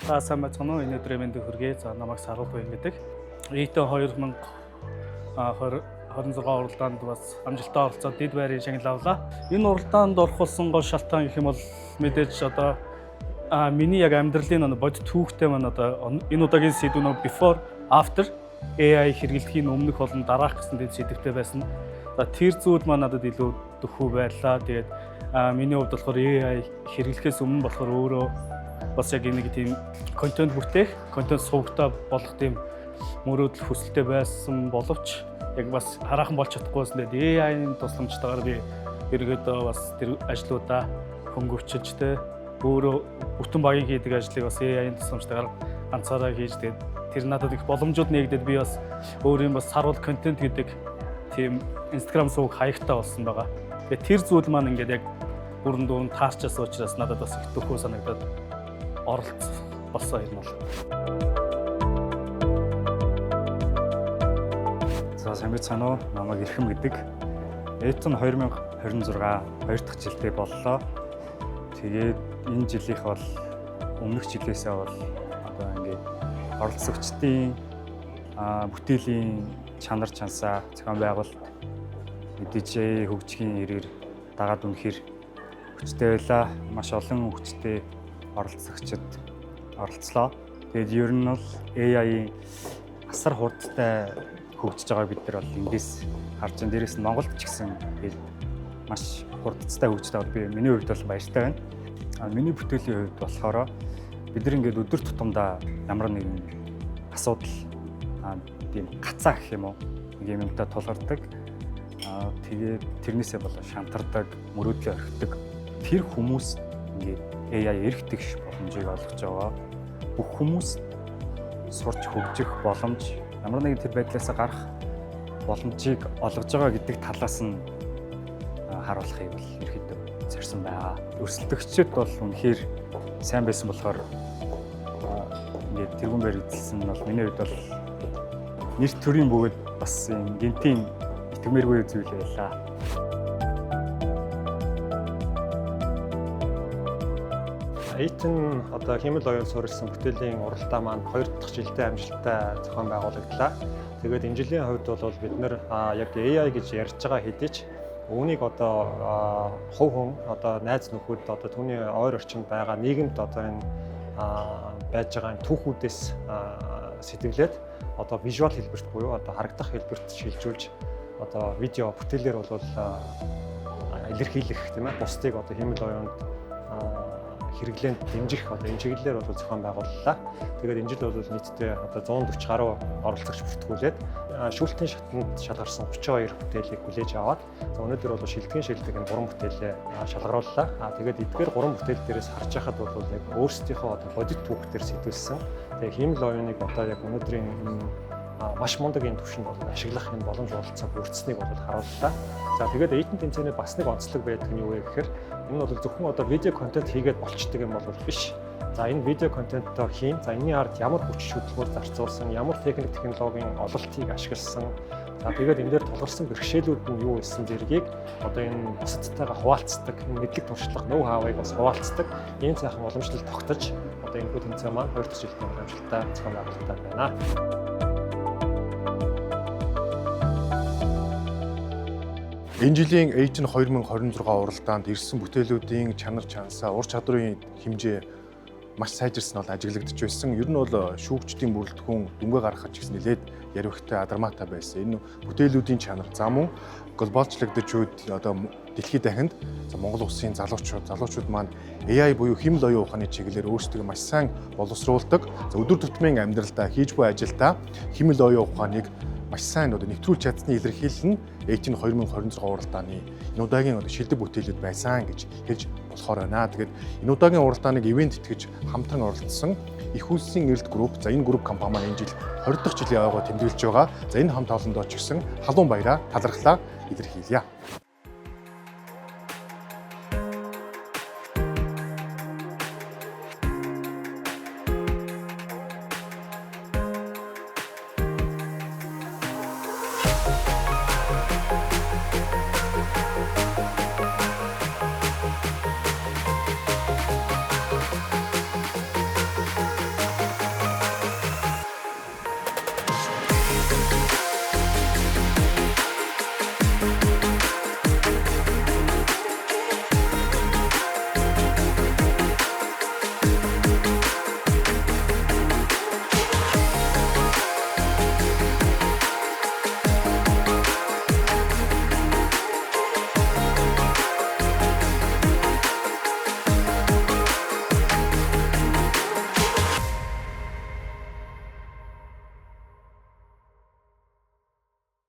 За сайн байцгаана уу? Энэ өдрийн мэндийг хүргэе. За намайг Сарвал Буян гэдэг. Ийтэн 2026 уралдаанд бас амжилттай оролцоод дэд байрын шагнал авлаа. Энэ уралдаанд орох болсон гол шалтгаан гэх юм бол мэдээж одоо миний яг амьдралын бодит түүхтэй маань одоо энэ удаагийн сэдв нь before after AI хэрэглэхийн өмнөх болон дараах гэсэн дэд сэдвтэй байсан. За тэр зүйл маань надад илүү дөхөв байлаа. Тэгээд миний хувьд болохоор AI хэрэглэхээс өмнө болохоор өөрөө бас яг нэг тийм контент бүтээх, контент сувгтай болох тийм мөрөөдөл хүсэлтэй байсан боловч яг бас хараахан болж чадахгүйсэн. Тэгээд AI-ийн тусламжтайгаар би ерөөдөө бас тэр ажлуудаа хөнгөвчилж тэ өөрөө бүтэн багийн хийдэг ажлыг бас AI-ийн тусламжтайгаар ганцаараа хийж тэгээд тэр надад их боломжууд нэгдээд би бас өөрийн бас сарвал контент гэдэг тийм Instagram сувг хаягтай болсон байгаа. Тэгээд тэр зүйл маань ингээд яг бүрэн дүүрэн таарчаас учраас надад бас их дөхөө санагдаад оролцсон болсон юм бол. За сайн байцгаана уу? Намайг Эрхэм гэдэг. Эйтэн 2026 2 дахь жилдээ боллоо. Тэгээд энэ жилийнх бол өмнөх жилээсээ бол одоо ингээд оролцогчдын бүтээлийн чанар чансаа зохион байгуулалт мэдээж хөгжихийн ирээр дагаад үнэхээр хүчтэй байлаа. Маш олон хүчтэй оролцогчид оролцлоо. Тэгээд ер нь бол AI-ийн асар хурдтай хөгжиж байгааг бид нар бол эндээс харж байна. Дээрээс нь Монголд ч гэсэн маш хурдтай хөгжиж байгааг би миний хувьд бол баяртай байна. Миний бүтээлийн хувьд болохоор бид нар ингээд өдөр тутамдаа ямар нэгэн асуудал тийм гацаа гэх юм уу нэг юмтай тулгардаг. Тэгээд тэрнээсээ болоо шантардаг, мөрөөдлөө орхидог. Тэр хүмүүс ингээд AI эрх тэгш боломжийг олгож байгаа. Бүх хүмүүс сурч хөгжих боломж, ямар нэгэн тэр байдлаас гарах боломжийг олгож байгаа гэдэг талаас нь харуулахыг бол ерөөдөө зорьсон байгаа. Өрсөлдөгчид бол үнэхээр сайн байсан болохоор ингээд тэргүүн баригдсан нь бол миний хувьд бол нэр төрийн бөгөөд бас юм гинтийн итгэмээргүй зүйл байлаа. Эйтэн одоо хэмэл оюун суурилсан бүтээлийн уралдаа маань 2 дахь жилдээ амжилттай зохион байгуулагдлаа. Тэгээд энэ жилийн хувьд бол бид нэр яг AI гэж ярьж байгаа хэдий ч үүнийг одоо хувь хүн одоо найз нөхөд одоо түүний ойр орчинд байгаа нийгэмд одоо энэ байж байгаа түүхүүдээс сэтгэлээд одоо визуал хэлбэрт буюу одоо харагдах хэлбэрт шилжүүлж одоо видео бүтээлээр бол илэрхийлэх тийм ээ бусдыг одоо хэмэл оюунд хэрэглээнд дэмжих одоо энэ чиглэлээр бол зохион байгууллаа. Тэгээд энэ жил бол нийтдээ одоо 140 гаруй оролцогч бүртгүүлээд шүүлтийн шатанд шалгарсан 32 бүтээлийг хүлээж аваад өнөөдөр бол шилдэгэн шилдэг энэ 3 бүтээлээ шалгарууллаа. Тэгээд эдгээр 3 бүтээл дээрээс харж байхад бол яг өөрсдийнхөө одоо бодит түүхтэр сэтүүлсэн. Тэгээд хэмэл оюуныг одоо яг өнөөдрийн маш мундаг энэ түвшинд бол ашиглах энэ боломж олцсон бүрдсэнийг бол харууллаа. За тэгээд эйтэн тэмцээний бас нэг онцлог байдаг нь юу вэ гэхээр энэ бол зөвхөн одоо видео контент хийгээд болчдөг юм бол биш. За энэ видео контентоо хийн. За энэний ард ямар хүч хөдөлгөөр зарцуулсан, ямар техник технологийн ололтыг ашигласан. За тэгээд энэ дээр тулгарсан бэрхшээлүүд нь юу байсан зэргийг одоо энэ бусадтайгаа хуваалцдаг, энэ мэдлэг туршлага, ноу хавыг бас хуваалцдаг. Ийм сайхан уламжлал тогтож одоо энэ тэмцээн маань 2 дахь жилийн амжилттай зохион байгуулалтаа байна. Энэ жилийн Эйтэн 2026 уралдаанд ирсэн бүтээлүүдийн чанар чансаа, ур чадрын хэмжээ маш сайжирсан бол ажиглагдж байсан. Ер нь бол шүүгчдийн бүрэлдэхүүн дүнгээ гаргахад ч гэсэн нэлээд яривхтай адармаатай байсан. Энэ бүтээлүүдийн чанар за мөн глобалчлагдаж үед одоо дэлхийд дахинд Монгол улсын залуучууд маань AI буюу хэмэл оюун ухааны чиглэлээр өөрсдөө маш сайн боловсруулдаг. Өдөр тутмын амьдралдаа хийж буй ажилдаа хэмэл оюун ухааныг маш сайн одоо нэвтрүүлж чадсны илэрхийлэл нь Эйтэн 2026 уралдааны энэ удаагийн шилдэг бүтээлүүд байсан гэж хэлж болохоор байна. Тэгээд энэ удаагийн уралдааныг ивент итгэж хамтран оролцсон их улсын эрэлт групп, за энэ групп компани маань энэ жил 20 дахь жилийн ойгоо тэмдэглэж байгаа. За энэ хамт олондоо ч гэсэн халуун баяраа талархлаа илэрхийлье.